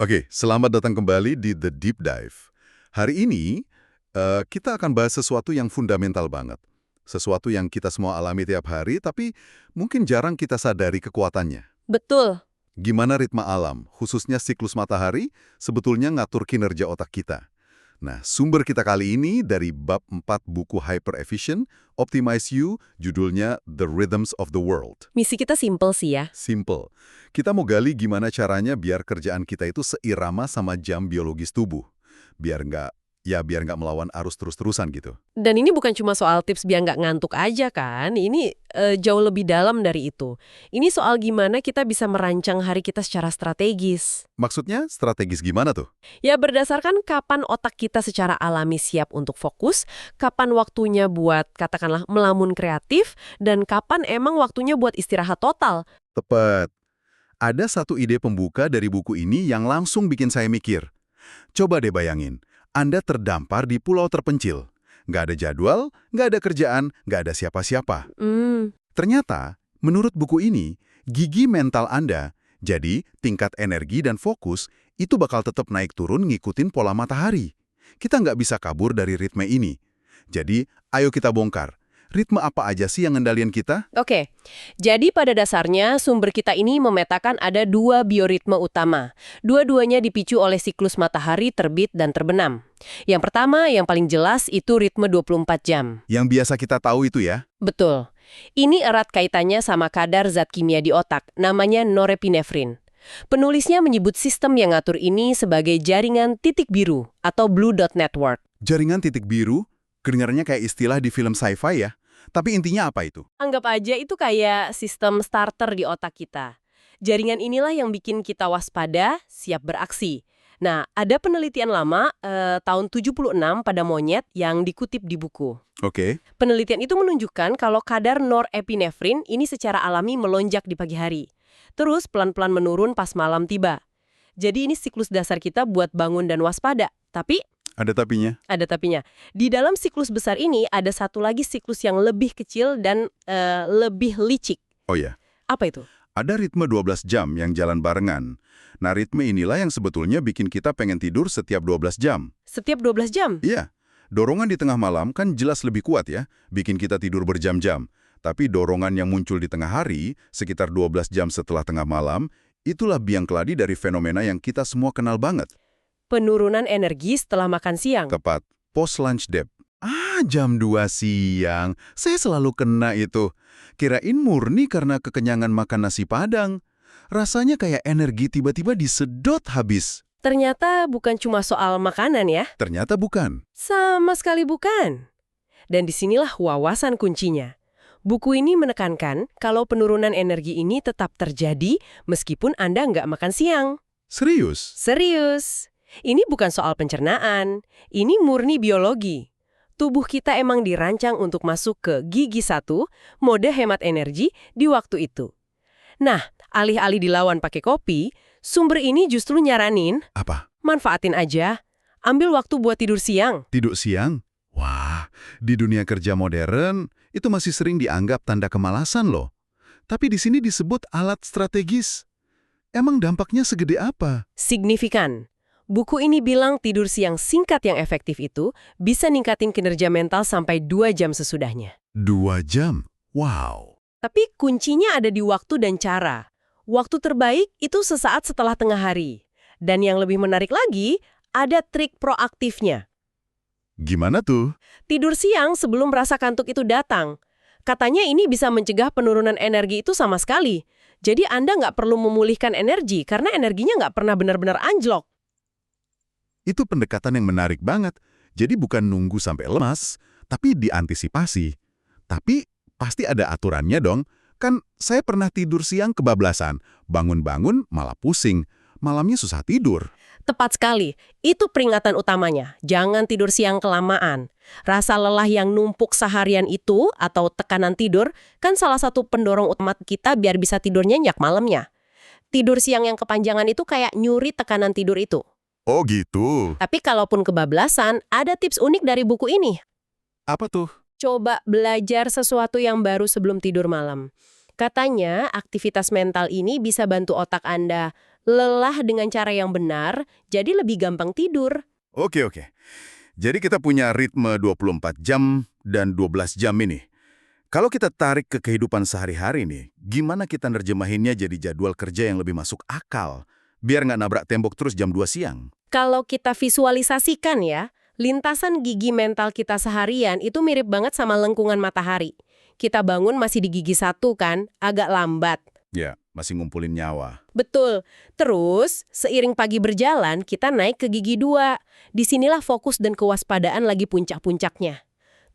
Oke, selamat datang kembali di The Deep Dive. Hari ini, kita akan bahas sesuatu yang fundamental banget. Sesuatu yang kita semua alami tiap hari, tapi mungkin jarang kita sadari kekuatannya. Betul. Gimana ritme alam, khususnya siklus matahari, sebetulnya ngatur kinerja otak kita. Nah, sumber kita kali ini dari bab 4 buku Hyper Efficient, Optimize You, judulnya The Rhythms of the World. Misi kita simpel sih ya. Simple. Kita mau gali gimana caranya biar kerjaan kita itu seirama sama jam biologis tubuh. Biar nggak melawan arus terus-terusan gitu. Dan ini bukan cuma soal tips biar nggak ngantuk aja kan. Ini jauh lebih dalam dari itu. Ini soal gimana kita bisa merancang hari kita secara strategis. Maksudnya strategis gimana tuh? Ya berdasarkan kapan otak kita secara alami siap untuk fokus, kapan waktunya buat katakanlah melamun kreatif, dan kapan emang waktunya buat istirahat total. Tepat. Ada satu ide pembuka dari buku ini yang langsung bikin saya mikir. Coba deh bayangin, Anda terdampar di pulau terpencil. Nggak ada jadwal, nggak ada kerjaan, nggak ada siapa-siapa. Ternyata, menurut buku ini, gigi mental Anda, jadi tingkat energi dan fokus, itu bakal tetap naik turun ngikutin pola matahari. Kita nggak bisa kabur dari ritme ini. Jadi, ayo kita bongkar. Ritme apa aja sih yang ngendalian kita? Oke, jadi pada dasarnya sumber kita ini memetakan ada dua bioritme utama. Dua-duanya dipicu oleh siklus matahari terbit dan terbenam. Yang pertama, yang paling jelas itu ritme 24 jam. Yang biasa kita tahu itu ya? Betul. Ini erat kaitannya sama kadar zat kimia di otak, namanya norepinefrin. Penulisnya menyebut sistem yang ngatur ini sebagai jaringan titik biru atau blue dot network. Jaringan titik biru, kedengarannya kayak istilah di film sci-fi ya. Tapi intinya apa itu? Anggap aja itu kayak sistem starter di otak kita. Jaringan inilah yang bikin kita waspada, siap beraksi. Nah, ada penelitian lama tahun 76 pada monyet yang dikutip di buku. Oke. Penelitian itu menunjukkan kalau kadar norepinefrin ini secara alami melonjak di pagi hari. Terus pelan-pelan menurun pas malam tiba. Jadi ini siklus dasar kita buat bangun dan waspada. Tapi Ada tapinya? ada tapinya. Di dalam siklus besar ini ada satu lagi siklus yang lebih kecil dan lebih licik. Oh ya. Apa itu? Ada ritme 12 jam yang jalan barengan. Nah, ritme inilah yang sebetulnya bikin kita pengen tidur setiap 12 jam. Setiap 12 jam? Iya, dorongan di tengah malam kan jelas lebih kuat ya, bikin kita tidur berjam-jam. Tapi dorongan yang muncul di tengah hari, sekitar 12 jam setelah tengah malam, itulah biang keladi dari fenomena yang kita semua kenal banget. Penurunan energi setelah makan siang. Tepat, post-lunch dip. Jam 2 siang. Saya selalu kena itu. Kirain murni karena kekenyangan makan nasi Padang. Rasanya kayak energi tiba-tiba disedot habis. Ternyata bukan cuma soal makanan ya. Ternyata bukan. Sama sekali bukan. Dan disinilah wawasan kuncinya. Buku ini menekankan kalau penurunan energi ini tetap terjadi meskipun Anda nggak makan siang. Serius? Serius. Ini bukan soal pencernaan. Ini murni biologi. Tubuh kita emang dirancang untuk masuk ke gigi 1, mode hemat energi, di waktu itu. Nah, alih-alih dilawan pakai kopi, sumber ini justru nyaranin, Apa? manfaatin aja. Ambil waktu buat tidur siang. Tidur siang? Wah, di dunia kerja modern, itu masih sering dianggap tanda kemalasan loh. Tapi di sini disebut alat strategis. Emang dampaknya segede apa? Signifikan. Buku ini bilang tidur siang singkat yang efektif itu bisa ningkatin kinerja mental sampai 2 jam sesudahnya. 2 jam? Wow. Tapi kuncinya ada di waktu dan cara. Waktu terbaik itu sesaat setelah tengah hari. Dan yang lebih menarik lagi, ada trik proaktifnya. Gimana tuh? Tidur siang sebelum rasa kantuk itu datang. Katanya ini bisa mencegah penurunan energi itu sama sekali. Jadi Anda nggak perlu memulihkan energi karena energinya nggak pernah benar-benar anjlok. Itu pendekatan yang menarik banget. Jadi bukan nunggu sampai lemas, tapi diantisipasi. Tapi pasti ada aturannya dong. Kan saya pernah tidur siang kebablasan, bangun-bangun malah pusing, malamnya susah tidur. Tepat sekali. Itu peringatan utamanya. Jangan tidur siang kelamaan. Rasa lelah yang numpuk seharian itu atau tekanan tidur kan salah satu pendorong utama kita biar bisa tidur nyenyak malamnya. Tidur siang yang kepanjangan itu kayak nyuri tekanan tidur itu. Oh gitu. Tapi kalaupun kebablasan, ada tips unik dari buku ini. Apa tuh? Coba belajar sesuatu yang baru sebelum tidur malam. Katanya, aktivitas mental ini bisa bantu otak Anda lelah dengan cara yang benar, jadi lebih gampang tidur. Oke. Jadi kita punya ritme 24 jam dan 12 jam ini. Kalau kita tarik ke kehidupan sehari-hari nih, gimana kita nerjemahinnya jadi jadwal kerja yang lebih masuk akal? Biar nggak nabrak tembok terus jam 2 siang. Kalau kita visualisasikan ya, lintasan gigi mental kita seharian itu mirip banget sama lengkungan matahari. Kita bangun masih di gigi 1 kan, agak lambat. Ya, masih ngumpulin nyawa. Betul. Terus, seiring pagi berjalan, kita naik ke gigi 2. Disinilah fokus dan kewaspadaan lagi puncak-puncaknya.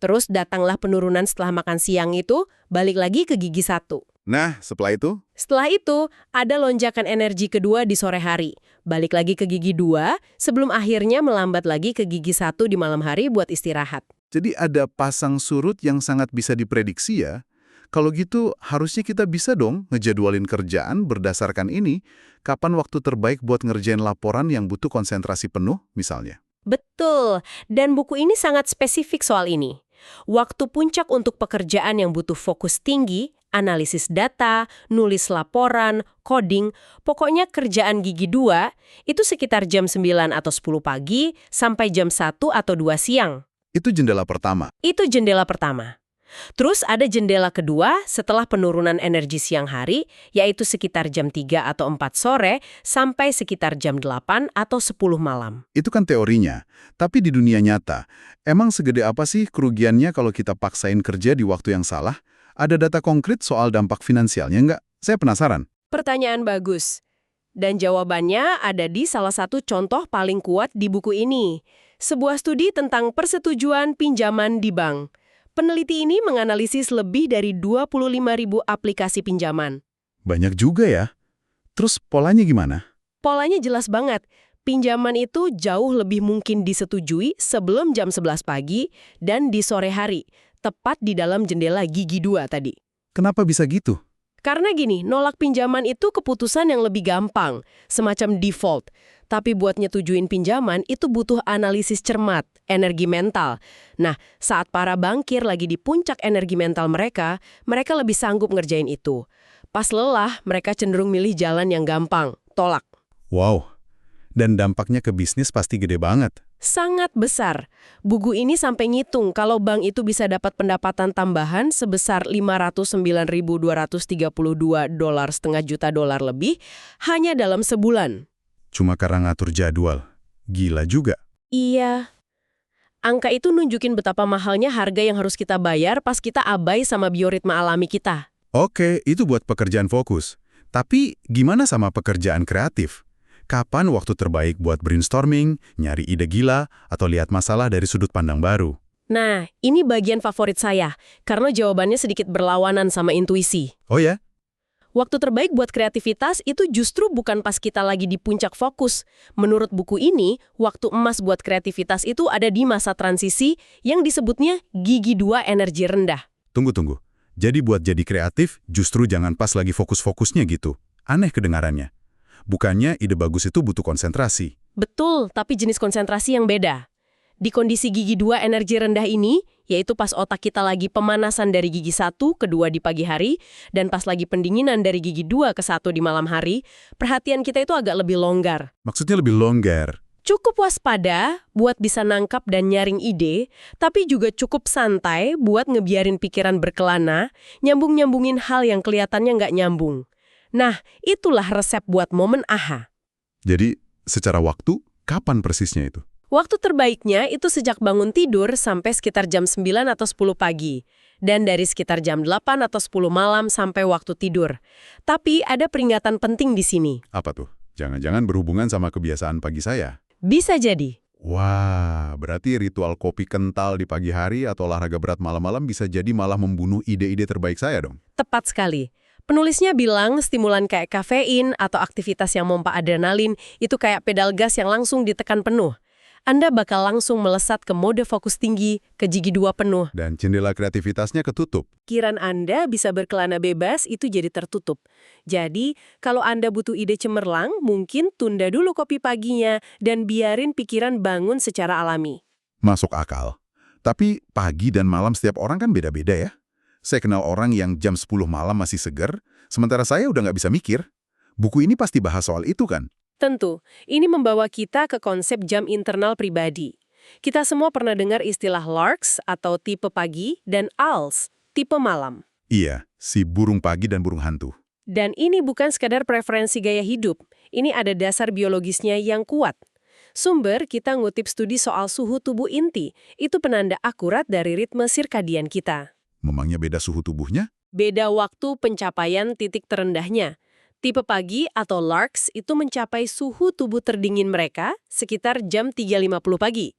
Terus datanglah penurunan setelah makan siang itu, balik lagi ke gigi 1. Nah, setelah itu? Setelah itu, ada lonjakan energi kedua di sore hari. Balik lagi ke gigi 2, sebelum akhirnya melambat lagi ke gigi 1 di malam hari buat istirahat. Jadi ada pasang surut yang sangat bisa diprediksi ya. Kalau gitu, harusnya kita bisa dong ngejadwalin kerjaan berdasarkan ini. Kapan waktu terbaik buat ngerjain laporan yang butuh konsentrasi penuh, misalnya? Betul, dan buku ini sangat spesifik soal ini. Waktu puncak untuk pekerjaan yang butuh fokus tinggi, analisis data, nulis laporan, coding, pokoknya kerjaan gigi 2, itu sekitar jam 9 atau 10 pagi sampai jam 1 atau 2 siang. Itu jendela pertama. Itu jendela pertama. Terus ada jendela kedua setelah penurunan energi siang hari, yaitu sekitar jam 3 atau 4 sore sampai sekitar jam 8 atau 10 malam. Itu kan teorinya. Tapi di dunia nyata, emang segede apa sih kerugiannya kalau kita paksain kerja di waktu yang salah? Ada data konkret soal dampak finansialnya nggak? Saya penasaran. Pertanyaan bagus. Dan jawabannya ada di salah satu contoh paling kuat di buku ini. Sebuah studi tentang persetujuan pinjaman di bank. Peneliti ini menganalisis lebih dari 25.000 aplikasi pinjaman. Banyak juga ya. Terus polanya gimana? Polanya jelas banget. Pinjaman itu jauh lebih mungkin disetujui sebelum jam 11 pagi dan di sore hari, tepat di dalam jendela gigi 2 tadi. Kenapa bisa gitu? Karena gini, nolak pinjaman itu keputusan yang lebih gampang, semacam default. Tapi buat nyetujuin pinjaman itu butuh analisis cermat, energi mental. Nah, saat para bankir lagi di puncak energi mental mereka lebih sanggup ngerjain itu. Pas lelah, mereka cenderung milih jalan yang gampang, tolak. Wow, dan dampaknya ke bisnis pasti gede banget. Sangat besar. Buku ini sampai ngitung kalau bank itu bisa dapat pendapatan tambahan sebesar $509.232,5 juta lebih hanya dalam sebulan. Cuma karena ngatur jadwal. Gila juga. Iya. Angka itu nunjukin betapa mahalnya harga yang harus kita bayar pas kita abai sama bioritma alami kita. Oke, itu buat pekerjaan fokus. Tapi gimana sama pekerjaan kreatif? Kapan waktu terbaik buat brainstorming, nyari ide gila, atau lihat masalah dari sudut pandang baru? Nah, ini bagian favorit saya, karena jawabannya sedikit berlawanan sama intuisi. Oh ya? Waktu terbaik buat kreativitas itu justru bukan pas kita lagi di puncak fokus. Menurut buku ini, waktu emas buat kreativitas itu ada di masa transisi yang disebutnya gigi 2 energi rendah. Tunggu. Jadi buat jadi kreatif, justru jangan pas lagi fokus-fokusnya gitu. Aneh kedengarannya. Bukannya ide bagus itu butuh konsentrasi. Betul, tapi jenis konsentrasi yang beda. Di kondisi gigi 2 energi rendah ini, yaitu pas otak kita lagi pemanasan dari gigi 1 ke 2 di pagi hari, dan pas lagi pendinginan dari gigi 2 ke 1 di malam hari, perhatian kita itu agak lebih longgar. Maksudnya lebih longgar. Cukup waspada buat bisa nangkap dan nyaring ide, tapi juga cukup santai buat ngebiarin pikiran berkelana, nyambung-nyambungin hal yang kelihatannya nggak nyambung. Nah, itulah resep buat momen aha. Jadi, secara waktu, kapan persisnya itu? Waktu terbaiknya itu sejak bangun tidur sampai sekitar jam 9 atau 10 pagi. Dan dari sekitar jam 8 atau 10 malam sampai waktu tidur. Tapi ada peringatan penting di sini. Apa tuh? Jangan-jangan berhubungan sama kebiasaan pagi saya? Bisa jadi. Wah, berarti ritual kopi kental di pagi hari atau olahraga berat malam-malam bisa jadi malah membunuh ide-ide terbaik saya dong? Tepat sekali. Penulisnya bilang stimulan kayak kafein atau aktivitas yang memompa adrenalin itu kayak pedal gas yang langsung ditekan penuh. Anda bakal langsung melesat ke mode fokus tinggi, ke gigi 2 penuh. Dan jendela kreativitasnya ketutup. Pikiran Anda bisa berkelana bebas itu jadi tertutup. Jadi, kalau Anda butuh ide cemerlang, mungkin tunda dulu kopi paginya dan biarin pikiran bangun secara alami. Masuk akal. Tapi pagi dan malam setiap orang kan beda-beda ya. Saya kenal orang yang jam 10 malam masih segar, sementara saya udah nggak bisa mikir. Buku ini pasti bahas soal itu kan? Tentu, ini membawa kita ke konsep jam internal pribadi. Kita semua pernah dengar istilah larks atau tipe pagi dan owls, tipe malam. Iya, si burung pagi dan burung hantu. Dan ini bukan sekadar preferensi gaya hidup, ini ada dasar biologisnya yang kuat. Sumber kita ngutip studi soal suhu tubuh inti, itu penanda akurat dari ritme sirkadian kita. Memangnya beda suhu tubuhnya? Beda waktu pencapaian titik terendahnya. Tipe pagi atau larks itu mencapai suhu tubuh terdingin mereka sekitar jam 3.50 pagi.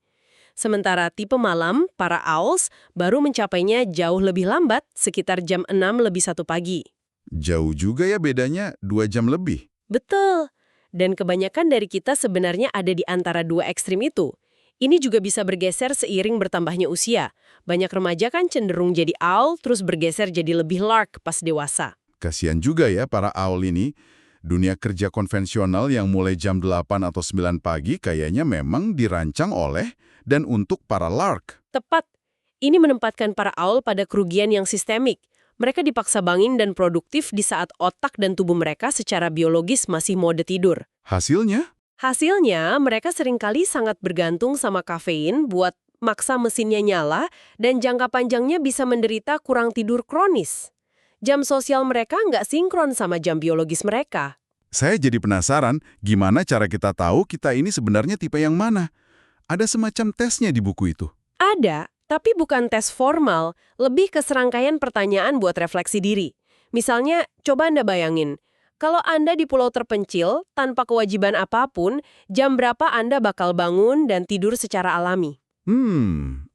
Sementara tipe malam, para owls, baru mencapainya jauh lebih lambat, sekitar jam 6:01 pagi. Jauh juga ya bedanya, 2 jam lebih. Betul. Dan kebanyakan dari kita sebenarnya ada di antara dua ekstrim itu. Ini juga bisa bergeser seiring bertambahnya usia. Banyak remaja kan cenderung jadi owl, terus bergeser jadi lebih lark pas dewasa. Kasian juga ya para owl ini. Dunia kerja konvensional yang mulai jam 8 atau 9 pagi kayaknya memang dirancang oleh dan untuk para lark. Tepat. Ini menempatkan para owl pada kerugian yang sistemik. Mereka dipaksa bangun dan produktif di saat otak dan tubuh mereka secara biologis masih mode tidur. Hasilnya? Hasilnya, mereka seringkali sangat bergantung sama kafein buat maksa mesinnya nyala dan jangka panjangnya bisa menderita kurang tidur kronis. Jam sosial mereka nggak sinkron sama jam biologis mereka. Saya jadi penasaran gimana cara kita tahu kita ini sebenarnya tipe yang mana. Ada semacam tesnya di buku itu. Ada, tapi bukan tes formal, lebih ke serangkaian pertanyaan buat refleksi diri. Misalnya, coba Anda bayangin, kalau Anda di pulau terpencil, tanpa kewajiban apapun, jam berapa Anda bakal bangun dan tidur secara alami?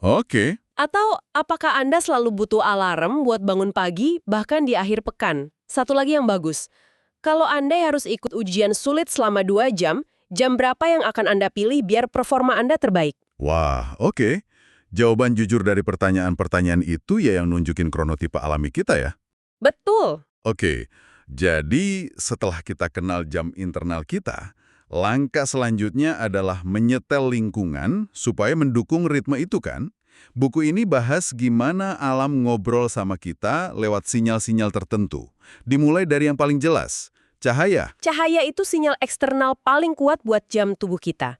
Oke. Atau apakah Anda selalu butuh alarm buat bangun pagi, bahkan di akhir pekan? Satu lagi yang bagus. Kalau Anda harus ikut ujian sulit selama 2 jam, jam berapa yang akan Anda pilih biar performa Anda terbaik? Wah, oke. Jawaban jujur dari pertanyaan-pertanyaan itu ya yang nunjukin kronotipe alami kita ya. Betul. Oke, jadi setelah kita kenal jam internal kita, langkah selanjutnya adalah menyetel lingkungan supaya mendukung ritme itu kan? Buku ini bahas gimana alam ngobrol sama kita lewat sinyal-sinyal tertentu. Dimulai dari yang paling jelas, cahaya. Cahaya itu sinyal eksternal paling kuat buat jam tubuh kita.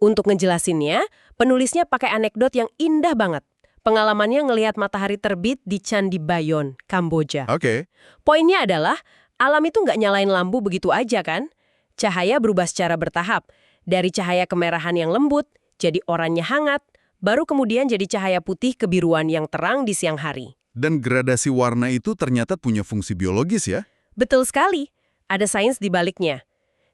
Untuk ngejelasinnya, penulisnya pakai anekdot yang indah banget. Pengalamannya ngelihat matahari terbit di Candi Bayon, Kamboja. Oke. Poinnya adalah, alam itu nggak nyalain lampu begitu aja kan? Cahaya berubah secara bertahap. Dari cahaya kemerahan yang lembut, jadi oranye hangat, baru kemudian jadi cahaya putih kebiruan yang terang di siang hari. Dan gradasi warna itu ternyata punya fungsi biologis ya? Betul sekali. Ada sains di baliknya.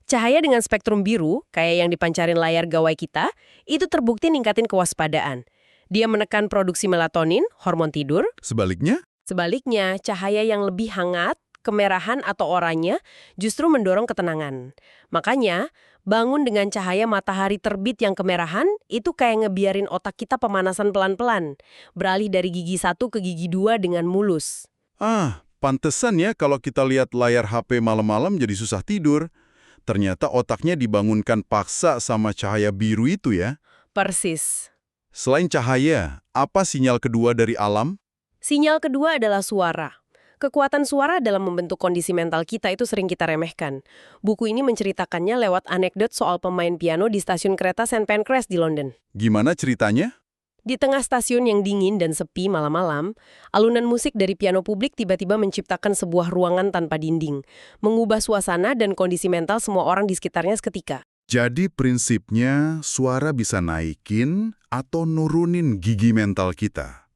Cahaya dengan spektrum biru, kayak yang dipancarin layar gawai kita, itu terbukti ningkatin kewaspadaan. Dia menekan produksi melatonin, hormon tidur. Sebaliknya? Sebaliknya, cahaya yang lebih hangat, kemerahan atau oranye, justru mendorong ketenangan. Makanya, bangun dengan cahaya matahari terbit yang kemerahan, itu kayak ngebiarin otak kita pemanasan pelan-pelan. Beralih dari gigi 1 ke gigi 2 dengan mulus. Pantesan ya kalau kita lihat layar HP malam-malam jadi susah tidur. Ternyata otaknya dibangunkan paksa sama cahaya biru itu ya. Persis. Selain cahaya, apa sinyal kedua dari alam? Sinyal kedua adalah suara. Kekuatan suara dalam membentuk kondisi mental kita itu sering kita remehkan. Buku ini menceritakannya lewat anekdot soal pemain piano di stasiun kereta St. Pancras di London. Gimana ceritanya? Di tengah stasiun yang dingin dan sepi malam-malam, alunan musik dari piano publik tiba-tiba menciptakan sebuah ruangan tanpa dinding, mengubah suasana dan kondisi mental semua orang di sekitarnya seketika. Jadi prinsipnya suara bisa naikin atau nurunin gigi mental kita.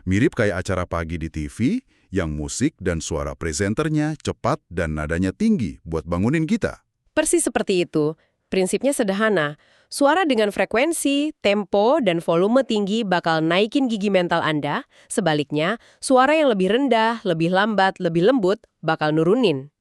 Mirip kayak acara pagi di TV yang musik dan suara presenternya cepat dan nadanya tinggi buat bangunin kita. Persis seperti itu. Prinsipnya sederhana. Suara dengan frekuensi, tempo, dan volume tinggi bakal naikin gigi mental Anda. Sebaliknya, suara yang lebih rendah, lebih lambat, lebih lembut bakal nurunin.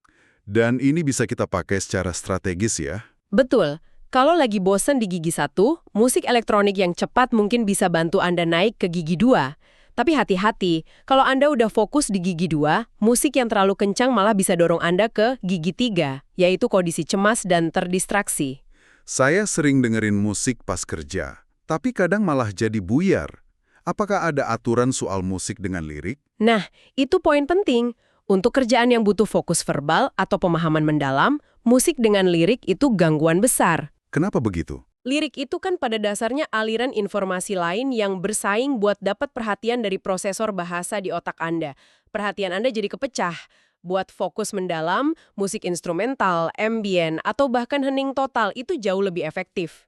Dan ini bisa kita pakai secara strategis ya. Betul. Kalau lagi bosen di gigi 1, musik elektronik yang cepat mungkin bisa bantu Anda naik ke gigi 2. Tapi hati-hati, kalau Anda udah fokus di gigi 2, musik yang terlalu kencang malah bisa dorong Anda ke gigi 3, yaitu kondisi cemas dan terdistraksi. Saya sering dengerin musik pas kerja, tapi kadang malah jadi buyar. Apakah ada aturan soal musik dengan lirik? Nah, itu poin penting. Untuk kerjaan yang butuh fokus verbal atau pemahaman mendalam, musik dengan lirik itu gangguan besar. Kenapa begitu? Lirik itu kan pada dasarnya aliran informasi lain yang bersaing buat dapat perhatian dari prosesor bahasa di otak Anda. Perhatian Anda jadi kepecah. Buat fokus mendalam, musik instrumental, ambient, atau bahkan hening total itu jauh lebih efektif.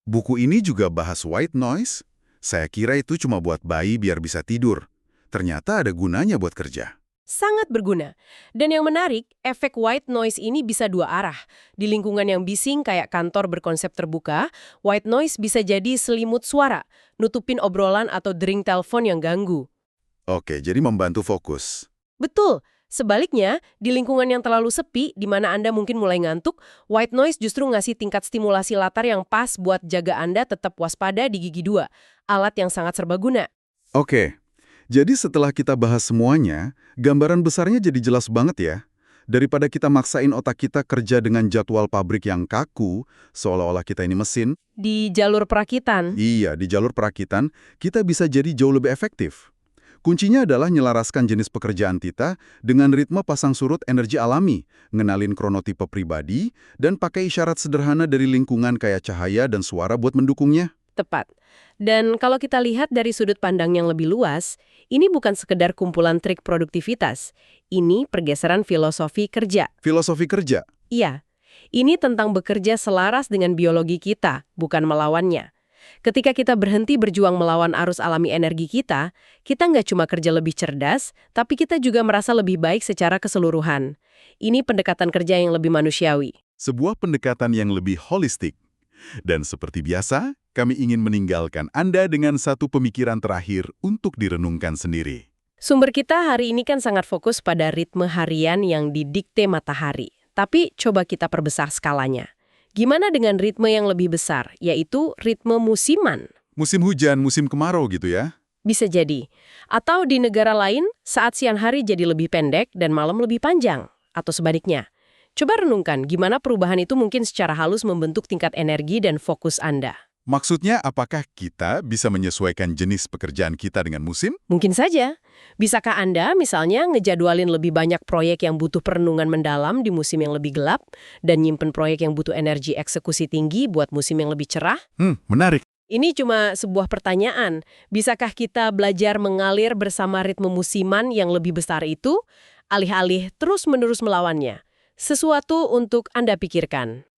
Buku ini juga bahas white noise. Saya kira itu cuma buat bayi biar bisa tidur. Ternyata ada gunanya buat kerja. Sangat berguna. Dan yang menarik, efek white noise ini bisa dua arah. Di lingkungan yang bising kayak kantor berkonsep terbuka, white noise bisa jadi selimut suara, nutupin obrolan atau dering telepon yang ganggu. Oke, jadi membantu fokus. Betul. Sebaliknya, di lingkungan yang terlalu sepi, di mana Anda mungkin mulai ngantuk, white noise justru ngasih tingkat stimulasi latar yang pas buat jaga Anda tetap waspada di gigi 2, alat yang sangat serbaguna. Oke, jadi setelah kita bahas semuanya, gambaran besarnya jadi jelas banget ya. Daripada kita maksain otak kita kerja dengan jadwal pabrik yang kaku, seolah-olah kita ini mesin, Di jalur perakitan, iya, di jalur perakitan, kita bisa jadi jauh lebih efektif. Kuncinya adalah nyelaraskan jenis pekerjaan kita dengan ritme pasang surut energi alami, ngenalin kronotipe pribadi, dan pakai isyarat sederhana dari lingkungan kayak cahaya dan suara buat mendukungnya. tepat. Dan kalau kita lihat dari sudut pandang yang lebih luas, ini bukan sekedar kumpulan trik produktivitas. Ini pergeseran filosofi kerja. Filosofi kerja. Iya, ini tentang bekerja selaras dengan biologi kita, bukan melawannya. Ketika kita berhenti berjuang melawan arus alami energi kita nggak cuma kerja lebih cerdas, tapi kita juga merasa lebih baik secara keseluruhan. Ini pendekatan kerja yang lebih manusiawi. Sebuah pendekatan yang lebih holistik. Dan seperti biasa, kami ingin meninggalkan Anda dengan satu pemikiran terakhir untuk direnungkan sendiri. Sumber kita hari ini kan sangat fokus pada ritme harian yang didikte matahari. Tapi coba kita perbesar skalanya. Gimana dengan ritme yang lebih besar, yaitu ritme musiman? Musim hujan, musim kemarau gitu ya? Bisa jadi. Atau di negara lain, saat siang hari jadi lebih pendek dan malam lebih panjang. Atau sebaliknya. Coba renungkan gimana perubahan itu mungkin secara halus membentuk tingkat energi dan fokus Anda. Maksudnya, apakah kita bisa menyesuaikan jenis pekerjaan kita dengan musim? Mungkin saja. Bisakah Anda misalnya ngejadwalin lebih banyak proyek yang butuh perenungan mendalam di musim yang lebih gelap dan nyimpen proyek yang butuh energi eksekusi tinggi buat musim yang lebih cerah? Menarik. Ini cuma sebuah pertanyaan. Bisakah kita belajar mengalir bersama ritme musiman yang lebih besar itu, alih-alih terus-menerus melawannya? Sesuatu untuk Anda pikirkan.